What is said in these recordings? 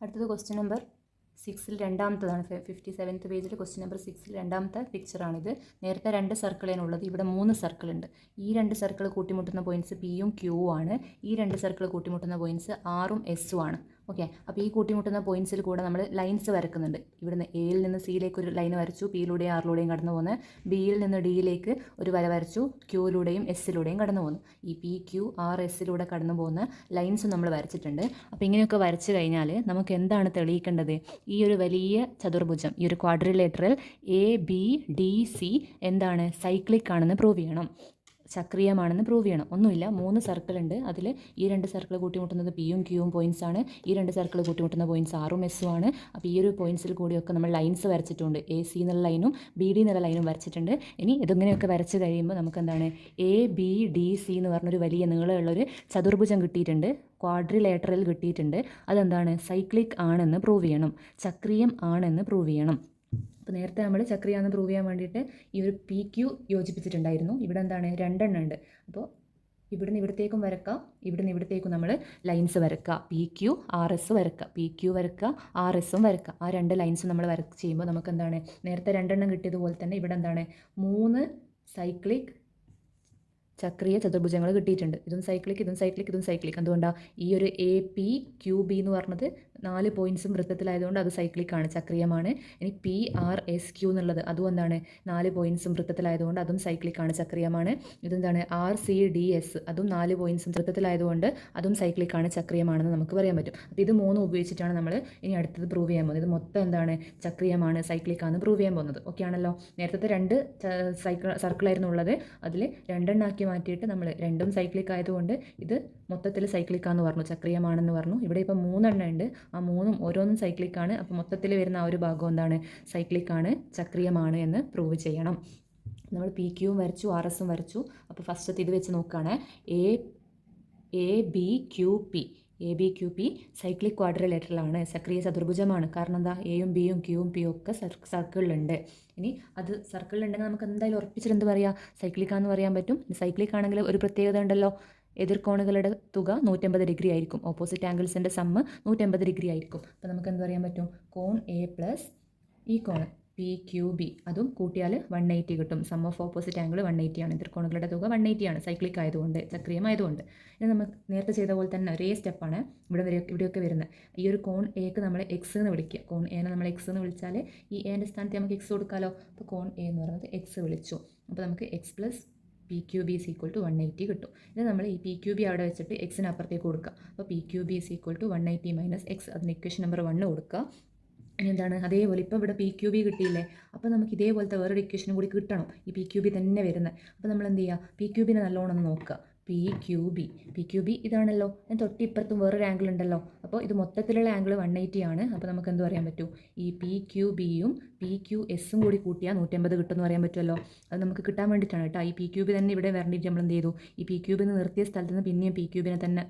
അടുത്തത് question number 6 രണ്ടാമത്തതാണ്. 57th പേജിൽ question number 6 രണ്ടാമത്തെ പിക്ചറാണിത്. നേരത്തെ 2 സർക്കിളാണുള്ളത്, ഇവിടെ 3 സർക്കിളുണ്ട്. ഈ 2 സർക്കിൾ കൂട്ടിമുട്ടുന്ന പോയിൻറ്റ്സ് പിയും ക്യൂവും ആണ്. ഈ 2 സർക്കിൾ കൂട്ടിമുട്ടുന്ന പോയിൻറ്റ്സ് ആറും എസ്സും ആണ്. ഓക്കെ, അപ്പോൾ ഈ കൂട്ടിമുട്ടുന്ന പോയിൻറ്റ്സിൽ കൂടെ നമ്മൾ ലൈൻസ് വരക്കുന്നുണ്ട്. ഇവിടുന്ന് എയിൽ നിന്ന് സിയിലേക്ക് ഒരു ലൈൻ വരച്ചു, പിയിലൂടെയും ആറിലൂടെയും കടന്നു പോകുന്നത്. ബിയിൽ നിന്ന് ഡിയിലേക്ക് ഒരു വര വരച്ചു, ക്യൂയിലൂടെയും എസ്സിലൂടെയും കടന്നു പോകുന്നു. ഈ പി ക്യൂ ആർ എസ്സിലൂടെ കടന്നു പോകുന്ന ലൈൻസും നമ്മൾ വരച്ചിട്ടുണ്ട്. അപ്പോൾ ഇങ്ങനെയൊക്കെ വരച്ചു കഴിഞ്ഞാൽ നമുക്ക് എന്താണ് തെളിയിക്കേണ്ടത്? ഈ ഒരു വലിയ ചതുർഭുജം, ഈ ഒരു quadrilateral A B D C എന്താണ്? സൈക്ലിക് ആണെന്ന് പ്രൂവ് ചെയ്യണം, ചക്രീയമാണെന്ന് പ്രൂവ് ചെയ്യണം. ഒന്നുമില്ല, 3 സർക്കിൾ ഉണ്ട്. അതിൽ ഈ 2 സർക്കിൾ കൂട്ടിമുട്ടുന്നത് പിയും ക്യൂവും പോയിൻറ്റ്സ് ആണ്. ഈ 2 സർക്കിൾ കൂട്ടിമുട്ടുന്ന പോയിൻറ്റ്സ് ആറും എസ്സും ആണ്. അപ്പോൾ ഈ ഒരു പോയിൻറ്റ്സിൽ കൂടിയൊക്കെ നമ്മൾ ലൈൻസ് വരച്ചിട്ടുണ്ട്. എ സി എന്നുള്ള ലൈനും ബി ഡി എന്നുള്ള ലൈനും വരച്ചിട്ടുണ്ട്. ഇനി ഇതിങ്ങനെയൊക്കെ വരച്ച് കഴിയുമ്പോൾ നമുക്ക് എന്താണ്? എ ബി ഡി സി എന്ന് പറഞ്ഞൊരു വലിയ നീളമുള്ളൊരു ചതുർഭുജം കിട്ടിയിട്ടുണ്ട്, ക്വാഡ്രിലേറ്ററൽ കിട്ടിയിട്ടുണ്ട്. അതെന്താണ്? സൈക്ലിക് ആണെന്ന് പ്രൂവ് ചെയ്യണം, ചക്രീയം ആണെന്ന് പ്രൂവ് ചെയ്യണം. അപ്പോൾ നേരത്തെ നമ്മൾ ചക്രീയാന്ന് പ്രൂവ് ചെയ്യാൻ വേണ്ടിയിട്ട് ഈ ഒരു പി ക്യൂ യോജിപ്പിച്ചിട്ടുണ്ടായിരുന്നു. ഇവിടെ എന്താണ്? 2 എണ്ണം ഉണ്ട്. അപ്പോൾ ഇവിടുന്ന് ഇവിടത്തേക്കും വരക്കുക, ഇവിടുന്ന് ഇവിടത്തേക്കും നമ്മൾ ലൈൻസ് വരക്കുക. പി ക്യൂ ആർ എസ് വരക്കുക, പി ക്യൂ വരക്കുക, ആർ എസും വരക്കുക. ആ 2 ലൈൻസും നമ്മൾ വരക്ക് ചെയ്യുമ്പോൾ നമുക്ക് എന്താണ്? നേരത്തെ 2 എണ്ണം കിട്ടിയതുപോലെ തന്നെ ഇവിടെ എന്താണ്? 3 സൈക്ലിക് ചക്രീയ ചതുർഭുജങ്ങൾ കിട്ടിയിട്ടുണ്ട്. ഇതും സൈക്ലിക്, ഇതും സൈക്ലിക്, ഇതും സൈക്ലിക്. എന്തുകൊണ്ടാണ്? ഈ ഒരു എ പി ക്യൂ ബി എന്ന് പറഞ്ഞത് 4 പോയിൻറ്റ്സും വൃത്തത്തിലായതുകൊണ്ട് അത് സൈക്ലിക്കാണ്, ചക്രീയമാണ്. ഇനി പി ആർ എസ് ക്യൂ എന്നുള്ളത് അതും എന്താണ്? 4 പോയിൻറ്റ്സും വൃത്തത്തിലായതുകൊണ്ട് അതും സൈക്ലിക്കാണ്, ചക്രീയമാണ്. ഇതെന്താണ്? ആർ സി ഡി എസ് അതും 4 പോയിൻറ്റ്സും വൃത്തത്തിലായതുകൊണ്ട് അതും സൈക്ലിക്കാണ്, ചക്രീയമാണെന്ന് നമുക്ക് പറയാൻ പറ്റും. അപ്പോൾ ഇത് 3 ഉപയോഗിച്ചിട്ടാണ് നമ്മൾ ഇനി അടുത്തത് പ്രൂവ് ചെയ്യാൻ പോകുന്നത്. ഇത് മൊത്തം എന്താണ്? ചക്രീയമാണ്, സൈക്ലിക്കാണെന്ന് പ്രൂവ് ചെയ്യാൻ പോകുന്നത്. ഓക്കെ ആണല്ലോ? നേരത്തെ 2 സർക്കിളായിരുന്നു ഉള്ളത്, അതിൽ 2 എണ്ണാക്കി മാറ്റിയിട്ട് നമ്മൾ 2ഉം സൈക്ലിക് ആയതുകൊണ്ട് ഇത് മൊത്തത്തിൽ സൈക്ലിക്കാന്ന് പറഞ്ഞു, ചക്രീയമാണെന്ന് പറഞ്ഞു. ഇവിടെ ഇപ്പോൾ 3 എണ്ണം ഉണ്ട്, ആ 3ഉം ഓരോന്നും സൈക്ലിക്കാണ്. അപ്പോൾ മൊത്തത്തിൽ വരുന്ന ആ ഒരു ഭാഗം എന്താണ്? സൈക്ലിക്കാണ്, ചക്രീയമാണ് എന്ന് പ്രൂവ് ചെയ്യണം. നമ്മൾ പി ക്യൂവും വരച്ചു, ആർ എസും വരച്ചു. അപ്പോൾ ഫസ്റ്റത്തെ ഇത് വെച്ച് നോക്കുകയാണ്. A B Q P, A B Q P cyclic ക്വാഡ്രിലേറ്ററലാണ്, ചക്രീയ ചതുർഭുജമാണ്. കാരണം എന്താ? എയും ബിയും ക്യൂവും പിയും ഒക്കെ സർക്കിളിലുണ്ട്. ഇനി അത് സർക്കിളിലുണ്ടെങ്കിൽ നമുക്ക് എന്തായാലും ഉറപ്പിച്ചിട്ട് എന്ത് പറയാം? സൈക്ലിക്കാന്ന് പറയാൻ പറ്റും. സൈക്ലിക് ആണെങ്കിൽ ഒരു പ്രത്യേകത ഉണ്ടല്ലോ, എതിർക്കോണുകളുടെ തുക 180 ഡിഗ്രി ആയിരിക്കും, ഓപ്പോസിറ്റ് ആംഗിൾസിൻ്റെ സമ്മ് 180 ഡിഗ്രി ആയിരിക്കും. അപ്പോൾ നമുക്ക് എന്ത് പറയാൻ പറ്റും? കോൺ എ പ്ലസ് ഈ കോൺ പി ക്യൂ ബി അതും കൂട്ടിയാൽ 180 കിട്ടും. സം ഓഫ് ഓപ്പോസിറ്റ് ആംഗിൾ 180 ആണ്, എതിർക്കോണുകളുടെ തുക 180 ആണ്, സൈക്ലിക് ആയതുകൊണ്ട്, ചക്രീയമായതുകൊണ്ട്. ഇത് നമുക്ക് നേരത്തെ ചെയ്ത പോലെ തന്നെ ഒരേ സ്റ്റെപ്പാണ് ഇവിടെയൊക്കെ വരുന്നത്. ഈ ഒരു കോൺ എക്ക് നമ്മൾ എക്സ് എന്ന് വിളിക്കുക. കോൺ എനെ നമ്മൾ എക്സ് എന്ന് വിളിച്ചാൽ ഈ എൻ്റെ സ്ഥാനത്ത് നമുക്ക് എക്സ് കൊടുക്കാമല്ലോ. അപ്പോൾ കോൺ എ എന്ന് പറയുന്നത് എക്സ് വിളിച്ചു. അപ്പോൾ നമുക്ക് X plus P Q B is equal to 180 കിട്ടും. ഇത് നമ്മൾ ഈ പി ക്യൂ ബി അവിടെ വെച്ചിട്ട് എക്സിന് അപ്പുറത്തേക്ക് കൊടുക്കുക. അപ്പോൾ P Q B is equal to 180 minus X, അതിന് ഇക്വേഷൻ നമ്പർ 1 കൊടുക്കുക. ഇനി എന്താണ്? അതേപോലെ ഇപ്പോൾ ഇവിടെ പി ക്യൂ ബി കിട്ടിയില്ലേ, അപ്പോൾ നമുക്ക് ഇതേപോലത്തെ വേറൊരു ഇക്വേഷനും കൂടി കിട്ടണം, ഈ പി ക്യൂ ബി തന്നെ വരുന്നത്. അപ്പോൾ നമ്മൾ എന്ത് ചെയ്യുക? പി ക്യൂ ബിനെ നല്ലോണം ഒന്ന് നോക്കുക. പി ക്യൂ ബി ഇതാണല്ലോ, ഞാൻ തൊട്ടിപ്പുറത്തും വേറൊരു ആംഗിൾ ഉണ്ടല്ലോ. അപ്പോൾ ഇത് മൊത്തത്തിലുള്ള ആംഗിൾ 180 ആണ്. അപ്പോൾ നമുക്ക് എന്ത് പറയാൻ പറ്റും? ഈ പി ക്യൂ ബിയും പി ക്യൂ എസും കൂടി കൂട്ടിയാൽ 180 കിട്ടുമെന്ന് പറയാൻ പറ്റുമല്ലോ. അത് നമുക്ക് കിട്ടാൻ വേണ്ടിയിട്ടാണ് കേട്ടോ. ഈ പി ക്യൂ ബി തന്നെ ഇവിടെ വരേണ്ടിയിട്ട് നമ്മൾ എന്ത് ചെയ്തു? ഈ പി ക്യൂ ബിന്ന് നിർത്തിയ സ്ഥലത്ത് നിന്ന് പിന്നെയും പി ക്യൂ ബിനെ തന്നെ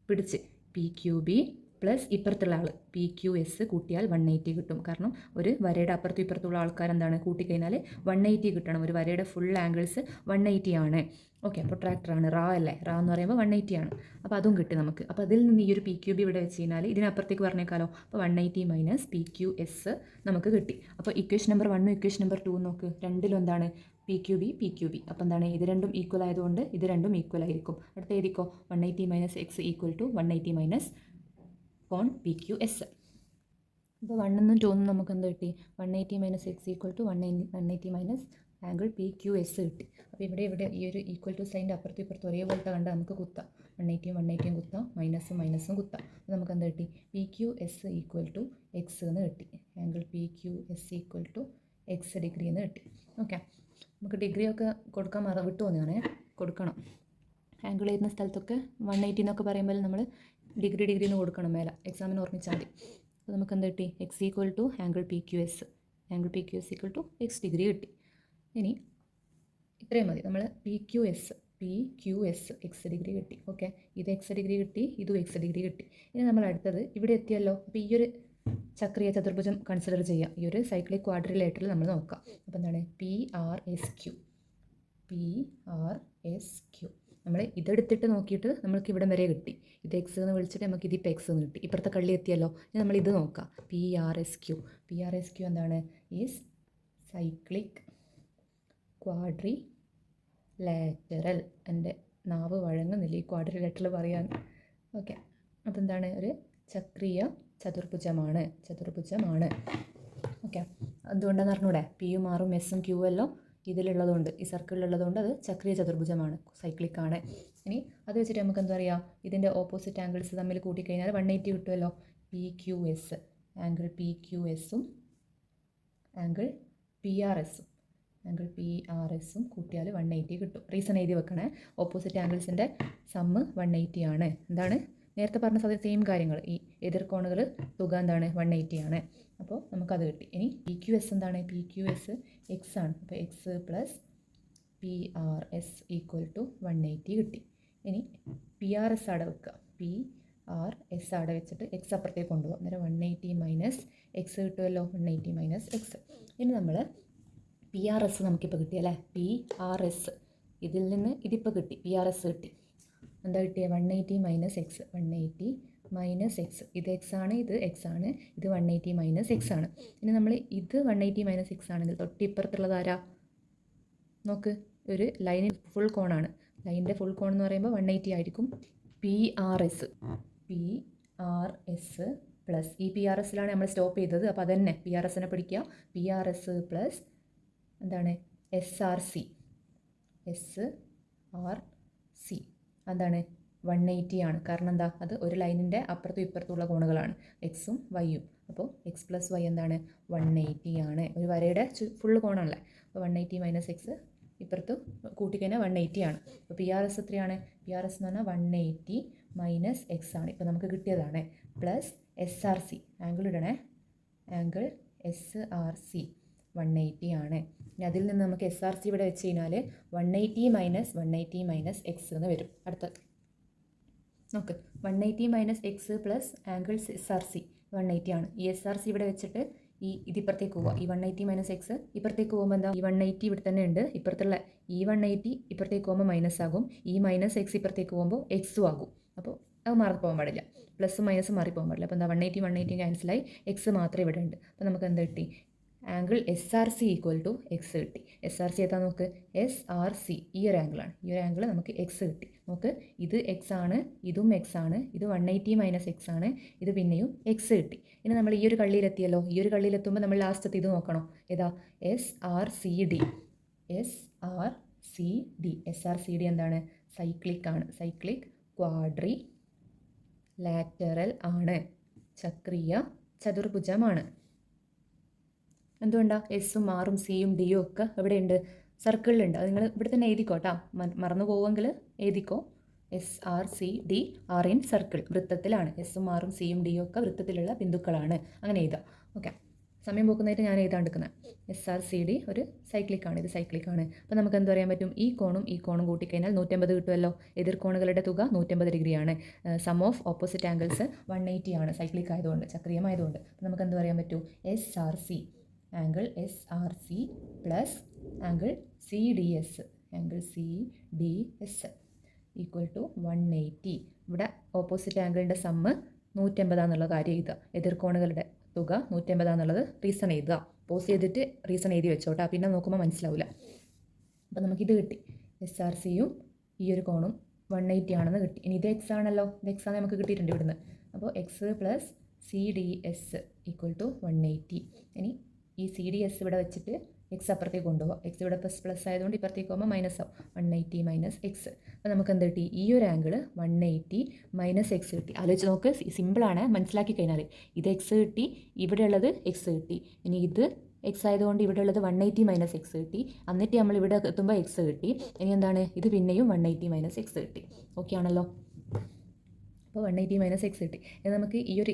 പിടിച്ച് പി ക്യൂ ബി പ്ലസ് ഇപ്പുറത്തുള്ള ആൾ പി ക്യൂ എസ് കൂട്ടിയാൽ 180 കിട്ടും. കാരണം ഒരു വരയുടെ അപ്പുറത്തും ഇപ്പുറത്തുള്ള ആൾക്കാരെന്താണ് കൂട്ടിക്കഴിഞ്ഞാൽ 180 കിട്ടണം. ഒരു വരയുടെ ഫുൾ ആംഗിൾസ് 180 ആണ്. ഓക്കെ, അപ്പോൾ ട്രാക്ടറാണ്, റാ അല്ലേ? റാ എന്ന് പറയുമ്പോൾ 180 ആണ്. അപ്പോൾ അതും കിട്ടി നമുക്ക്. അപ്പോൾ അതിൽ നിന്ന് ഈ ഒരു പി ക്യൂ ബി ഇവിടെ വെച്ച് കഴിഞ്ഞാൽ ഇതിനപ്പുറത്തേക്ക് പറഞ്ഞേക്കാലോ. അപ്പോൾ 180 മൈനസ് പി ക്യൂ എസ് നമുക്ക് കിട്ടി. അപ്പോൾ ഇക്വേഷൻ നമ്പർ 1 ഇക്വേഷൻ നമ്പർ 2 നോക്ക്, രണ്ടിലും എന്താണ്? P Q B. അപ്പോൾ എന്താണ്? ഇത് രണ്ടും ഈക്വൽ ആയതുകൊണ്ട് ഇത് രണ്ടും ഈക്വൽ ആയിരിക്കും. അടുത്ത എഴുതിക്കോ, 180 minus X equal to 180 minus കോൺ പി ക്യൂ എസ്. ഇപ്പോൾ 1 2 നമുക്ക് എന്ത് കിട്ടി? 180 minus X equal to 180 minus angle P Q S കിട്ടി. അപ്പോൾ ഇവിടെ ഈ ഒരു ഈക്വൽ ടു സൈൻ്റെ അപ്പുറത്തും ഇപ്പുറത്തും ഒരേപോലത്തെ കണ്ട് നമുക്ക് കുത്താം. 180 കുത്താം, മൈനസും കുത്താം. അപ്പോൾ നമുക്ക് എന്ത് കിട്ടി? P Q S equal to X എന്ന് കിട്ടി. Angle P Q S equal to X degree എന്ന് കിട്ടി. ഓക്കെ, നമുക്ക് ഡിഗ്രിയൊക്കെ കൊടുക്കാൻ വിട്ടു തോന്നിയാണേ, കൊടുക്കണം. ആംഗിൾ ചെയ്യുന്ന സ്ഥലത്തൊക്കെ 180 എന്നൊക്കെ പറയുമ്പോൾ നമ്മൾ ഡിഗ്രി എന്ന് കൊടുക്കണം മേലെ, എക്സാമിന് ഓർമ്മിച്ചാൽ മതി. അപ്പോൾ നമുക്ക് എന്ത് കിട്ടി? X equal to angle P Q S equal to X degree കിട്ടി. ഇനി ഇത്രയും മതി. നമ്മൾ P Q S X degree കിട്ടി. ഓക്കെ, ഇത് എക്സ് ഡിഗ്രി കിട്ടി, ഇതും എക്സ് ഡിഗ്രി കിട്ടി. ഇനി നമ്മൾ അടുത്തത് ഇവിടെ എത്തിയല്ലോ. അപ്പോൾ ഈ ഒരു ചക്രീയ ചതുർഭുജം കൺസിഡർ ചെയ്യാം. ഈ ഒരു സൈക്ലിക് ക്വാഡ്രിലേറ്ററിൽ നമ്മൾ നോക്കാം. അപ്പോൾ എന്താണ്? പി ആർ എസ് ക്യൂ നമ്മൾ ഇതെടുത്തിട്ട് നോക്കിയിട്ട് നമ്മൾക്ക് ഇവിടം വരെ കിട്ടി. ഇത് എക്സ് എന്ന് വിളിച്ചിട്ട് നമുക്ക് ഇതിപ്പോൾ എക്സ് എന്ന് കിട്ടി. ഇപ്പുറത്തെ കള്ളി എത്തിയല്ലോ. ഇനി നമ്മൾ ഇത് നോക്കാം. PRSQ. PRSQ എന്താണ്? Is cyclic quadrilateral. എൻ്റെ നാവ് വഴങ്ങുന്നില്ല ഈ ക്വാഡ്രിലാറ്ററൽ പറയാൻ. ഓക്കെ, അതെന്താണ്? ഒരു ചക്രീയ ചതുർഭുജമാണ്. ഓക്കെ, എന്തുകൊണ്ടാണെന്ന് അറിഞ്ഞൂടെ? പിയും ആറും എസും ക്യൂ എല്ലാം ഇതിലുള്ളതുകൊണ്ട്, ഈ സർക്കിളിലുള്ളതുകൊണ്ട് അത് ചക്രീയ ചതുർഭുജമാണ്, സൈക്ലിക്കാണ്. ഇനി അത് വെച്ചിട്ട് നമുക്ക് എന്താ പറയുക? ഇതിൻ്റെ ഓപ്പോസിറ്റ് ആംഗിൾസ് തമ്മിൽ കൂട്ടിക്കഴിഞ്ഞാൽ 180 കിട്ടുമല്ലോ. PQS, ആംഗിൾ PQSും ആംഗിൾ PRSും കൂട്ടിയാൽ 180 കിട്ടും. റീസൺ എഴുതി വെക്കണേ. ഓപ്പോസിറ്റ് ആംഗിൾസിൻ്റെ സമ്മ് 180 ആണ്. എന്താണ് നേരത്തെ പറഞ്ഞ സെയിം കാര്യങ്ങൾ. ഈ എതിർകോണുകൾ തുക എന്താണ്? 180 ആണ്. അപ്പോൾ നമുക്കത് കിട്ടി. ഇനി PQS എന്താണ്? PQS എക്സ് ആണ്. അപ്പോൾ X plus PRS equal to 180 കിട്ടി. ഇനി PRS അവിടെ വെക്കുക. PRS അവിടെ വെച്ചിട്ട് എക്സ് അപ്പുറത്തേക്ക് കൊണ്ടുപോകും. അന്നേരം 180 മൈനസ് എക്സ് കിട്ടുമല്ലോ. 180 മൈനസ് എക്സ്. ഇനി നമ്മൾ PRS നമുക്കിപ്പോൾ കിട്ടി അല്ലേ? PRS ഇതിൽ നിന്ന് ഇതിപ്പോൾ കിട്ടി. PRS കിട്ടി. എന്താ കിട്ടിയത്? 180 മൈനസ് എക്സ്. 180 minus X. ഇത് എക്സ് ആണ്, ഇത് എക്സ് ആണ്. ഇത് 180 മൈനസ് എക്സ് ആണ്. ഇനി നമ്മൾ ഇത് 180 മൈനസ് എക്സ് ആണെങ്കിൽ തൊട്ടിപ്പുറത്തുള്ളത് ആരാ? നോക്ക്, ഒരു ലൈനിൽ ഫുൾ കോണാണ്. ലൈനിൻ്റെ ഫുൾ കോൺ എന്ന് പറയുമ്പോൾ 180 ആയിരിക്കും. PRS പ്ലസ് ഈ PRSലാണ് നമ്മൾ സ്റ്റോപ്പ് ചെയ്തത്. അപ്പോൾ അതന്നെ PRSനെ പഠിക്കുക. PRS പ്ലസ് എന്താണ്? SRC എന്താണ്? 180 ആണ്. കാരണം എന്താ? അത് ഒരു ലൈനിൻ്റെ അപ്പുറത്തും ഇപ്പുറത്തുള്ള കോണുകളാണ്, എക്സും വൈയും. അപ്പോൾ എക്സ് പ്ലസ് വൈ എന്താണ്? 180 ആണ്. ഒരു വരയുടെ ഫുള്ള് കോണാണല്ലേ. അപ്പോൾ 180 മൈനസ് എക്സ് ഇപ്പുറത്ത് കൂട്ടിക്കഴിഞ്ഞാൽ 180 ആണ്. അപ്പോൾ PRS എത്രയാണ്? PRS എന്ന് പറഞ്ഞാൽ 180 മൈനസ് എക്സ് ആണ്. ഇപ്പോൾ നമുക്ക് കിട്ടിയതാണ്. പ്ലസ് SRC, ആംഗിൾ ഇടണേ, ആംഗിൾ SRC 180 ആണ്. ഇനി അതിൽ നിന്ന് നമുക്ക് SRC ഇവിടെ വെച്ച് കഴിഞ്ഞാൽ 180 മൈനസ് എക്സ് എന്ന് വരും. അടുത്ത നോക്ക്, 180 minus X plus angle SRC 180 ആണ്. ഈ SRC ഇവിടെ വെച്ചിട്ട് ഇതിപ്പുറത്തേക്ക് പോവുക. ഈ 180 മൈനസ് എക്സ് ഇപ്പുറത്തേക്ക് പോകുമ്പോൾ എന്താ? ഈ 180 ഇവിടെ തന്നെ ഉണ്ട്. ഇപ്പുറത്തുള്ള ഈ 180 ഇപ്പുറത്തേക്ക് പോകുമ്പോൾ മൈനസ് ആകും. ഈ മൈനസ് എക്സ് ഇപ്പുറത്തേക്ക് പോകുമ്പോൾ എക്സും ആകും. അപ്പോൾ അത് മാറിപ്പോകാൻ പാടില്ല. പ്ലസും മൈനസും മാറിപ്പോകാൻ പാടില്ല. അപ്പോൾ എന്താ? 180 ക്യാൻസലായി, എക്സ് മാത്രമേ ഇവിടെ ഉണ്ട്. അപ്പോൾ നമുക്ക് എന്താ കിട്ടി? Angle SRC equal to X കിട്ടി. SRC ഏതാ നോക്ക്? SRC ഈ ഒരു ആംഗിളാണ്. ഈ ഒരു ആംഗിൾ നമുക്ക് എക്സ് കിട്ടി. നോക്ക്, ഇത് എക്സ് ആണ്, ഇതും എക്സ് ആണ്. ഇത് 180 മൈനസ് എക്സ് ആണ്. ഇത് പിന്നെയും എക്സ് കിട്ടി. ഇനി നമ്മൾ ഈ ഒരു കള്ളിയിലെത്തിയല്ലോ. ഈ ഒരു കള്ളിയിലെത്തുമ്പോൾ നമ്മൾ ലാസ്റ്റത്തെ ഇത് നോക്കണം. ഏതാ? SRCD. SRCD എന്താണ്? സൈക്ലിക് ആണ്. സൈക്ലിക് ക്വാഡ്രി ലാറ്ററൽ ആണ്. ചക്രീയ ചതുർഭുജമാണ്. എന്തുകൊണ്ടാണ്? എസും ആറും സിയും ഡിയും ഒക്കെ എവിടെയുണ്ട്? സർക്കിളിലുണ്ട്. അത് നിങ്ങൾ ഇവിടെ തന്നെ എഴുതിക്കോ കേട്ടോ. മറന്നു പോവുമെങ്കിൽ എഴുതിക്കോ. SRCD ആർ ഇൻ സർക്കിൾ, വൃത്തത്തിലാണ്. എസും ആറും സിയും ഡിയും ഒക്കെ വൃത്തത്തിലുള്ള ബിന്ദുക്കളാണ്. അങ്ങനെ എഴുതാം. ഓക്കെ, സമയം പോക്കുന്നതായിട്ട് ഞാൻ എഴുതാണ്ടിരിക്കുന്നത്. SRCD ഒരു സൈക്ലിക്കാണ്. ഇത് സൈക്ലിക്കാണ്. അപ്പോൾ നമുക്ക് എന്ത് പറയാൻ പറ്റും? ഈ കോണും കൂട്ടിക്കഴിഞ്ഞാൽ 180 കിട്ടുമല്ലോ. എതിർകോണുകളുടെ തുക 180 ഡിഗ്രിയാണ്. സം ഓഫ് ഓപ്പോസിറ്റ് ആംഗിൾസ് 180 ആണ്. സൈക്ലിക് ആയതുകൊണ്ട്, ചക്രീയമായതുകൊണ്ട്. അപ്പോൾ നമുക്ക് എന്ത് പറയാൻ പറ്റും? SRC, angle SRC plus angle CDS equal to 180. ഇവിടെ ഓപ്പോസിറ്റ് ആംഗിളിൻ്റെ സമ്മ് 180 എന്നുള്ള കാര്യം എഴുതുക. എതിർകോണുകളുടെ തുക 180 എന്നുള്ളത് റീസൺ എഴുതുക. പോസ് ചെയ്തിട്ട് റീസൺ എഴുതി വെച്ചോട്ടാ, പിന്നെ നോക്കുമ്പോൾ മനസ്സിലാവില്ല. അപ്പോൾ നമുക്കിത് കിട്ടി. SRCയും ഈ ഒരു കോണും 180 ആണെന്ന് കിട്ടി. ഇനി ഇത് എക്സ് ആണല്ലോ. ഇത് എക്സ് ആണ് നമുക്ക് കിട്ടിയിട്ടുണ്ട് ഇവിടുന്ന്. അപ്പോൾ X plus CDS equal to 180. ഇനി ഈ CDS ഇവിടെ വെച്ചിട്ട് എക്സ് അപ്പുറത്തേക്ക് കൊണ്ടുപോകാം. എക്സ് ഇവിടെ പ്ലസ് ആയതുകൊണ്ട് ഇപ്പുറത്തേക്ക് പോകുമ്പോൾ മൈനസ് ആവും. 180 മൈനസ് എക്സ്. അപ്പോൾ നമുക്ക് എന്ത് കിട്ടി? ഈ ഒരു ആംഗിൾ 180 മൈനസ് എക്സ് കിട്ടി. ആലോചിച്ച് നോക്ക്, സിമ്പിളാണ് മനസ്സിലാക്കി കഴിഞ്ഞാൽ. ഇത് എക്സ് കിട്ടി, ഇവിടെയുള്ളത് എക്സ് കിട്ടി. ഇനി ഇത് എക്സ് ആയതുകൊണ്ട് ഇവിടെയുള്ളത് 180 മൈനസ് എക്സ് കിട്ടി. എന്നിട്ട് നമ്മൾ ഇവിടെ എത്തുമ്പോൾ എക്സ് കിട്ടി. ഇനി എന്താണ്? ഇത് പിന്നെയും 180 മൈനസ് എക്സ് കിട്ടി. ഓക്കെ ആണല്ലോ. അപ്പോൾ 180 മൈനസ് എക്സ് കിട്ടി. ഇത് നമുക്ക് ഈ ഒരു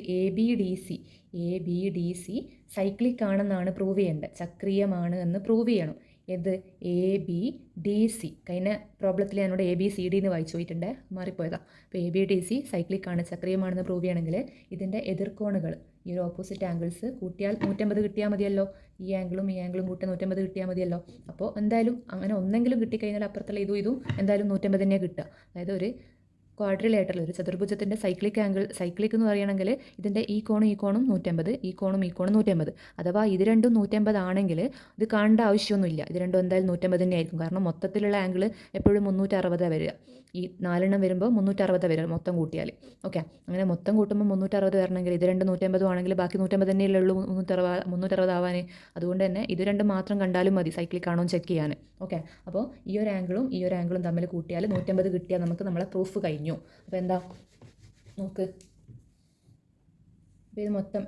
ABDC സൈക്ലിക് ആണെന്നാണ് പ്രൂവ് ചെയ്യേണ്ടത്. ചക്രീയമാണ് എന്ന് പ്രൂവ് ചെയ്യണം. ഏത് ABDC. കഴിഞ്ഞ പ്രോബ്ലത്തിൽ ഞാനോട് ABCD എന്ന് വായിച്ചു പോയിട്ടുണ്ട്, മാറിപ്പോയതാ. അപ്പോൾ ABDC സൈക്ലിക്കാണ്, ചക്രീയമാണെന്ന് പ്രൂവ് ചെയ്യണമെങ്കിൽ ഇതിൻ്റെ എതിർക്കോണുകൾ, ഈ ഒരു ഓപ്പോസിറ്റ് ആംഗിൾസ് കൂട്ടിയാൽ 150 കിട്ടിയാൽ മതിയല്ലോ. ഈ ആംഗിളും കൂട്ടി 150 കിട്ടിയാൽ മതിയല്ലോ. അപ്പോൾ എന്തായാലും അങ്ങനെ ഒന്നെങ്കിലും കിട്ടിക്കഴിഞ്ഞാൽ അപ്പുറത്തുള്ള ഇതും എന്തായാലും 150 തന്നെയാണ് കിട്ടുക. അതായത് ഒരു ക്വാഡ്രിലേറ്ററൽ, ഒരു ചതുർഭുജത്തിൻ്റെ സൈക്ലിക് എന്ന് പറയുകയാണെങ്കിൽ ഇതിൻ്റെ ഈ കോണും 150, ഈ കോണും 150. അഥവാ ഇത് രണ്ടും 150 ആണെങ്കിൽ ഇത് കാണേണ്ട ആവശ്യമൊന്നുമില്ല. ഇത് രണ്ടും എന്തായാലും 150 തന്നെ ആയിരിക്കും. കാരണം മൊത്തത്തിലുള്ള ആംഗിൾ എപ്പോഴും 360 വരിക. ഈ 4 വരുമ്പോൾ 360 വരിക മൊത്തം കൂട്ടിയാൽ. ഓക്കെ, അങ്ങനെ മൊത്തം കൂട്ടുമ്പോൾ 360 വരണമെങ്കിൽ ഇത് രണ്ട് 150 ആണെങ്കിൽ ബാക്കി 150 തന്നെയല്ലേ ഉള്ളൂ 360 ആവാൻ. അതുകൊണ്ട് തന്നെ ഇത് രണ്ടും മാത്രം കണ്ടാലും മതി സൈക്ലിക് ആണോ ചെക്ക് ചെയ്യാൻ. ഓക്കെ, അപ്പോൾ ഈ ഒരു ആംഗിളും തമ്മിൽ കൂട്ടിയാൽ 150 കിട്ടിയാൽ നമുക്ക് നമ്മളെ പ്രൂഫ് കഴിഞ്ഞു. അപ്പോൾ എന്താ നോക്ക്, അപ്പോൾ ഇത് മൊത്തം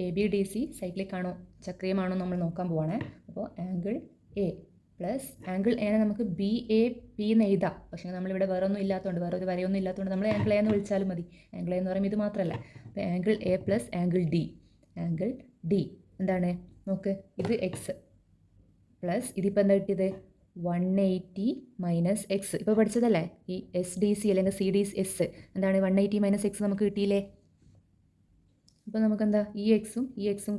ABDC സൈക്ലിക് ആണോ ചക്രീയമാണോ നമ്മൾ നോക്കാൻ പോവാണ്. അപ്പോൾ ആംഗിൾ A പ്ലസ് ആംഗിൾ എനെ നമുക്ക് BAP എന്ന് എഴുതാം. പക്ഷേ നമ്മളിവിടെ വേറെ ഒന്നും ഇല്ലാത്തതുകൊണ്ട്, വേറെ ഒരു വരയൊന്നും ഇല്ലാത്തതുകൊണ്ട് നമ്മൾ ആംഗിൾ A എന്ന് വിളിച്ചാലും മതി. ആംഗിൾ A എന്ന് പറയുമ്പോൾ ഇത് മാത്രമല്ല. അപ്പോൾ angle A plus angle D എന്താണ് നോക്ക്, ഇത് X പ്ലസ് ഇതിപ്പോൾ എന്താ കിട്ടിയത് 180 മൈനസ് എക്സ്. ഇപ്പോൾ പഠിച്ചതല്ലേ ഈ SDC അല്ലെങ്കിൽ CDS എന്താണ് 180 മൈനസ് എക്സ് നമുക്ക് കിട്ടിയില്ലേ. അപ്പോൾ നമുക്കെന്താ ഈ എക്സും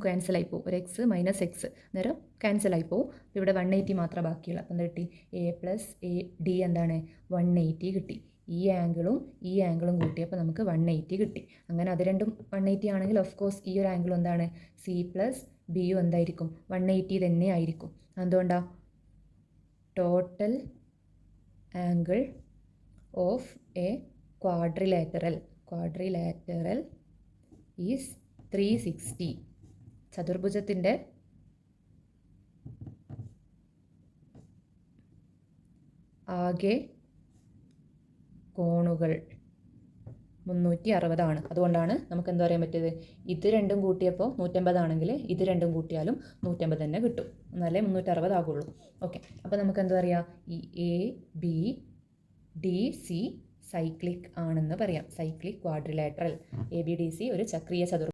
ക്യാൻസലായി പോകും. ഒരു എക്സ് മൈനസ് എക്സ് നേരം ക്യാൻസലായി പോകും. അപ്പോൾ ഇവിടെ 180 മാത്രമേ ബാക്കിയുള്ളൂ. അപ്പോൾ എന്താ കിട്ടി A പ്ലസ് D എന്താണ് 180 കിട്ടി. ഈ ആംഗിളും കൂട്ടിയപ്പോൾ നമുക്ക് 180 കിട്ടി. അങ്ങനെ അത് രണ്ടും 180 ആണെങ്കിൽ ഓഫ് കോഴ്സ് ഈ ഒരു ആംഗിളും എന്താണ് C പ്ലസ് ബിയും എന്തായിരിക്കും 180 തന്നെ ആയിരിക്കും. എന്തുകൊണ്ടാണ് total angle of A quadrilateral is 360. ചതുർഭുജത്തിൻ്റെ ആകെ കോണുകൾ 360 ആണ്. അതുകൊണ്ടാണ് നമുക്ക് എന്താ പറയാൻ പറ്റിയത്, ഇത് രണ്ടും കൂട്ടിയപ്പോൾ 150 ആണെങ്കിൽ ഇത് രണ്ടും കൂട്ടിയാലും 150 തന്നെ കിട്ടും, എന്നാലേ 360 ആകുള്ളൂ. ഓക്കെ, അപ്പോൾ നമുക്ക് എന്താ പറയുക, ഈ ABDC സൈക്ലിക് ആണെന്ന് പറയാം. സൈക്ലിക് ക്വാഡ്രിലാറ്ററൽ ABDC ഒരു ചക്രീയ ചതുർ